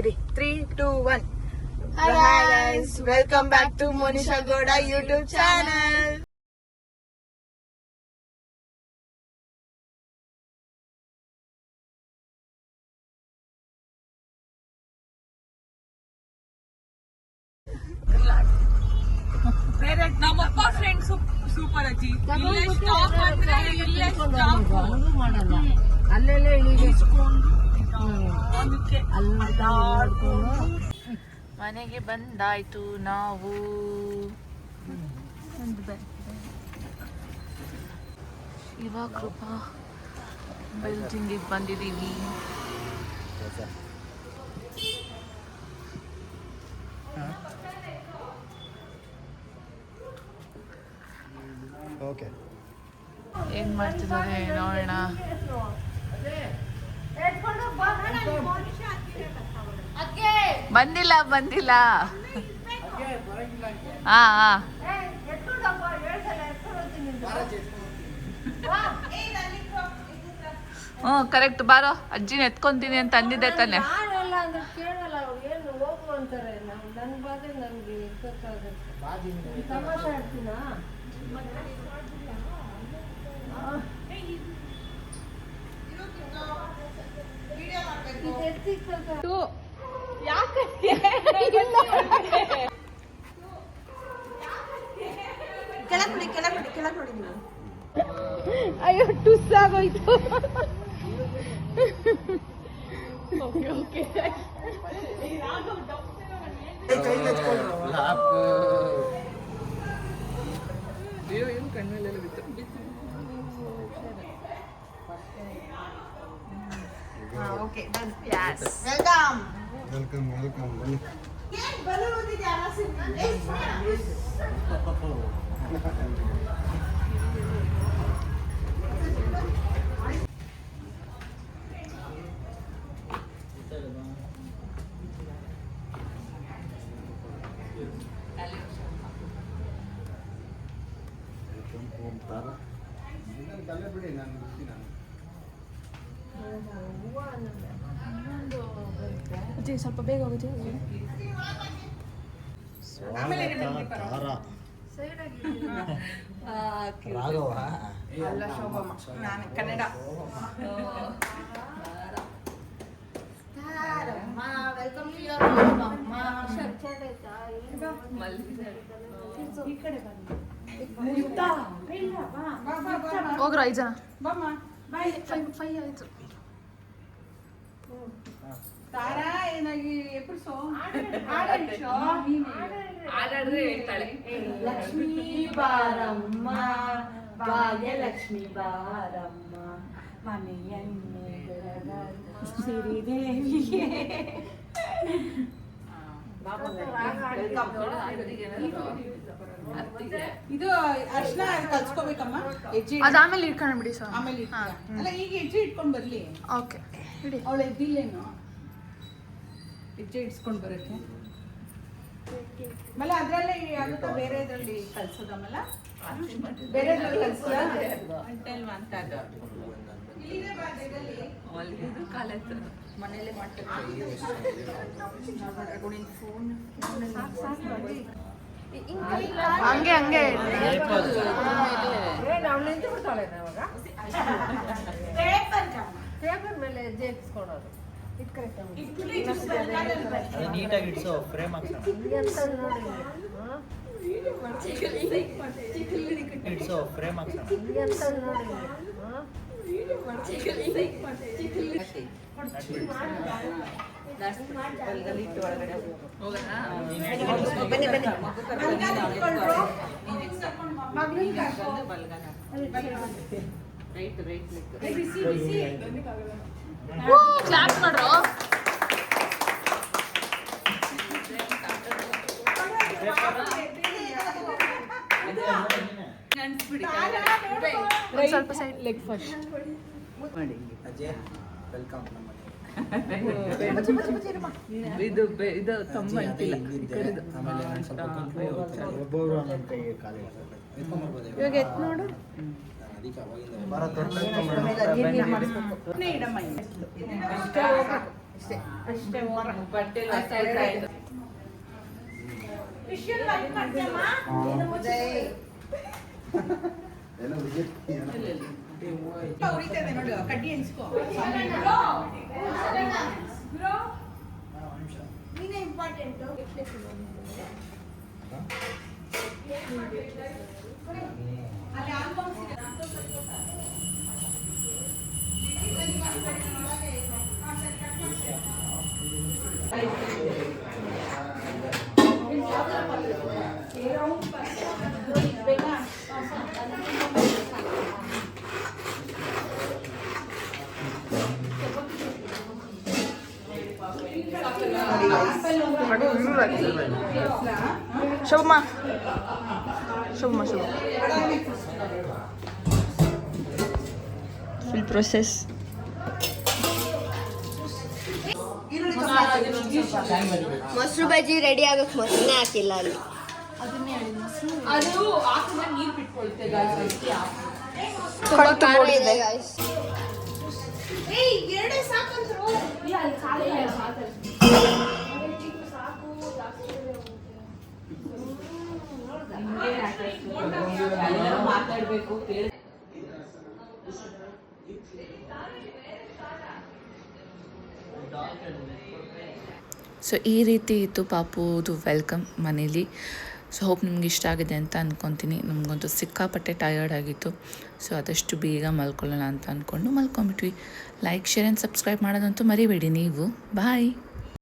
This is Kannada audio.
3, 2, 1. Hi guys, welcome back to Monisha Goda YouTube channel. ನಮ್ಮಪ್ಪ ಫ್ರೆಂಡ್ಸ್ ಸೂಪರ್ ಅಜ್ಜಿ. ಇಲ್ಲೇ ಸ್ಟಾಪ್ ಅಂದ್ರೆ ಇಲ್ಲೇ ಸ್ಟಾಪ್ ಅಲ್ಲೆಲ್ಲ ಮನೆಗೆ ಬಂದಾಯ್ತು ನಾವು. ಇವಾಗ ಕೃಪಾ ಬಿಲ್ಡಿಂಗ್ ಬಂದಿದ್ದೀವಿ. ಓಕೆ, ಏನ್ ಮಾಡ್ತಿದ್ದಾರೆ ನೋಡೋಣ. ಬಂದಿಲ್ಲ ಹಾ ಕರೆಕ್ಟ್. ಬಾರೋ, ಅಜ್ಜಿನ ಎತ್ಕೊಂತೀನಿ ಅಂತ ಅಂದಿದ್ದೆ ತಾನೆ. ಕೇಳಲ್ಲ ಅವ್ರು, ಏನು ಹೋಗು ಅಂತಾರೆ. ನನ್ ಬಾಧೆ ನನ್ಗೆ ಗೊತ್ತಾಗುತ್ತೆ. ತಮಾಷೆ ಆಡ್ತೀನಾ? ಕೆಳಗ್ ನೋಡಿ ನೀವು. ಅಯ್ಯೋ ಟುಸ್ ಆಗೋಯ್ತು. Okay done. ವೆಲ್ಕಮ್. ಬನ್ನಿ. ಬಿಡಿ, ನಾನು ಅಜ್ಜಿ ಸ್ವಲ್ಪ ಬೇಗ ಹೋಗುತ್ತೆ. ರಾಘವ ಅಲ್ಲ ಶೋಭಮ್ಮ, ನಾನು Kannada. Welcome to your home ಅಮ್ಮ. ಹೋಗ್ರ 5 ಜನ. ಫೈ ಆಯ್ತು. ತಾರಾ ಏನಾಗಿ ಎಪಿಸೋ ಆಡಾಡ್ರೆ ಹೇಳ್ತಾಳೆ. ಲಕ್ಷ್ಮೀ ಬಾರಮ್ಮ, ಭಾಗ್ಯಲಕ್ಷ್ಮಿ ಬಾರಮ್ಮ, ಮನೆಯನ್ನು ಸಿರಿದೇವಿಗೆ. ಇದು ಅರ್ಶನ ಕಲ್ಸ್ಕೋಬೇಕಮ್ಮ. ಅದಾದ್ಮೇಲೆ ಇಟ್ಕೊಂಡ್ ಬಿಡಿ ಸರ್. ಆಮೇಲೆ ಅಲ್ಲ, ಈಗ ಹೆಜ್ಜೆ ಇಟ್ಕೊಂಡ್ ಬರ್ಲಿ. ಓಕೆ ಬಿಡಿ. ಅವಳು ಎದ್ದಿಲ್ಲೇನು ಹೆಜ್ಜೆ ಇಡ್ಸ್ಕೊಂಡ್ ಬರಕ್ಕೆ. ಆಮೇಲೆ ಅದ್ರಲ್ಲೇ ಆಗುತ್ತೆ, ಬೇರೆ ಇದ್ರಲ್ಲಿ ಕಲ್ಸೋದಮ್ಮಲ್ಲ. ಬೇರೆ ಕಲ್ಸೋದ ಮನೇಲೆ ಮಾಡ್ತಾರೆ. ಹಂಗೆ ಅವಳು ನಿಂತು ಬಿಡ್ತಾಳೆ ಅವಾಗ. ಪೇಪರ್ ಮೇಲೆ ಹೆಜ್ಜೆ ಇಟ್ಸ್ಕೊಳೋದು. ನೀಟಾಗಿ ಇಡ್ಸೋ ಫ್ರೇಮ್ ಹಾಕ್ಸೋಣ. ಇಡ್ಸೋ ಫ್ರೇಮ್ ಹಾಕ್ಸೋಣ. ಕ್ಲಾಪ್ ಮಾಡ್ರು. ಸ್ವಲ್ಪ ಸೈಡ್ ಲೆಗ್ ಫಸ್ಟ್ ಮಾಡಿ ಅಜಯ್, ವೆಲ್ಕಮ್ ನಮ್ಮ ಇದು ಇದು ತುಂಬ ಅಂತಿಲ್ಲ. ಆಮೇಲೆ ಒಬ್ಬೊಬ್ರು ಒಂದೊಂದು ಕೈಗೆ ಕಾಲು ಇವಾಗ ಎತ್ ನೋಡು. ಇಡಮ್ಮ. ಅಷ್ಟೇ ಬಟ್ಟೆ ಏನೋ ವಿಜಿತ್ ಶೋಭಮ್ಮ ಫುಲ್ ಪ್ರೊಸೆಸ್. ಮೊಸರು ಬಜ್ಜಿ ರೆಡಿ ಆಗಕ್ಕೆ ಮೊಸರನ್ನೇ ಹಾಕಿಲ್ಲ ಅಲ್ಲಿ. ಅದು ಹಾಕಿದ್ರೆ ನೀರ್ ಬಿಟ್ಕೊಳುತ್ತೆ ತುಂಬಾ ಖಾರ ಇದೆ guys. ಮಾತಾಡ್ಬೇಕು. ಸೊ ಈ ರೀತಿ ಇತ್ತು ಪಾಪುದು ವೆಲ್ಕಮ್ ಮನೇಲಿ. ಸೊ ಹೋಪ್ ನಿಮ್ಗೆ ಇಷ್ಟ ಆಗಿದೆ ಅಂತ ಅಂದ್ಕೊತೀನಿ. ನಮಗಂತೂ ಸಿಕ್ಕಾಪಟ್ಟೆ ಟಯರ್ಡ್ ಆಗಿತ್ತು. ಸೊ ಆದಷ್ಟು ಬೇಗ ಮಲ್ಕೊಳ್ಳೋಣ ಅಂತ ಅಂದ್ಕೊಂಡು ಮಲ್ಕೊಂಬಿಟ್ವಿ. ಲೈಕ್, ಶೇರ್ ಆ್ಯಂಡ್ ಸಬ್ಸ್ಕ್ರೈಬ್ ಮಾಡೋದಂತೂ ಮರಿಬೇಡಿ ನೀವು. ಬಾಯ್.